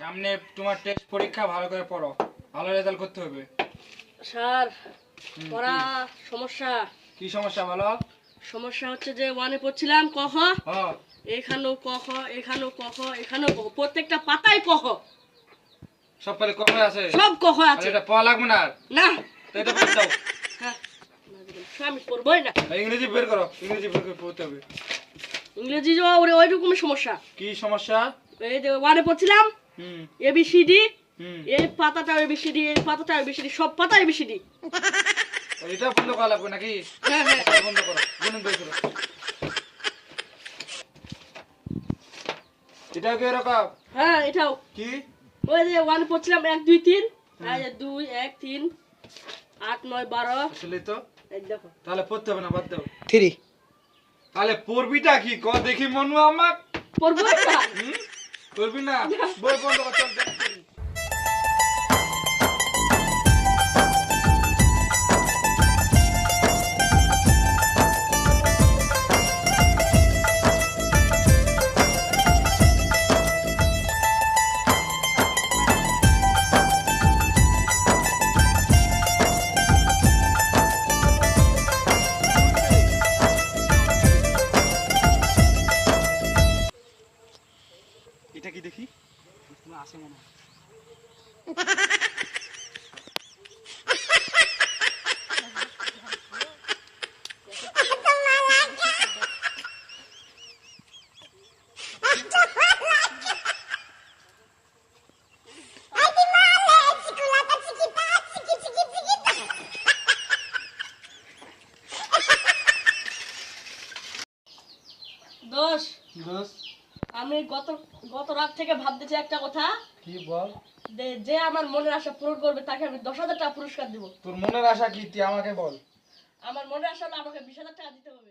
সামনে তোমার টেস্ট পরীক্ষা, ভালো করে পড়ো, ভালো রেজাল্ট করতে হবে। স্যার পড়া সমস্যা। কি সমস্যা বলো? সমস্যা হচ্ছে যে ওয়ানে পড়ছিলাম ক খ, হ্যাঁ, এখানেও ক খ, এখানেও ক খ, এখানেও ক খ, প্রত্যেকটা পাতায় ক খ, সব খালি কখন আছে? সব ক খ তাহলে আছে। এটা পড়া লাগবে না আর? না তো এটা পড়ে দাও। হ্যাঁ আমি পড়বই না। আর ইংরেজি বের করো, ইংরেজি বের করে পড়তে হবে। ইংরেজি যে ওই রকমের সমস্যা। কি সমস্যা? এই যে ওয়ানে পড়ছিলাম হুম এবিসিডি, হুম এই পাতাটা এবিসিডি, এই পাতাটা এবিসিডি, সব পাতা এবিসিডি। এটা বন্ধ করা লাগবে নাকি? হ্যাঁ হ্যাঁ এটা বন্ধ করো, গুণন বের করো। এটাও কি এরকম? হ্যাঁ এটাও কি? ওই যে ওয়ানে পড়ছিলাম 1 2 3, এই যে 2 1 3 8 9 12। আসলে তো এই দেখো তাহলে পড়তে হবে না, বাদ দাও। 3 তাহলে পড়বিটা কি ক দেখি মনু আমার? পড়বই না। হুম? পড়বি না? বই বন্ধ কর, চল দেখ করি। এটা কি দেখি? আসে মনে হয়। দোষ দোষ আমি গত গত রাত থেকে ভাবতেছি একটা কথা, কি বল? যে আমার মনের আশা পূরণ করবে তাকে আমি 10,000 টাকা পুরস্কার দিব। তোর মনের আশা কি তুই আমাকে বল। আমার মনের আশা হলো আমাকে 20,000 টাকা দিতে হবে।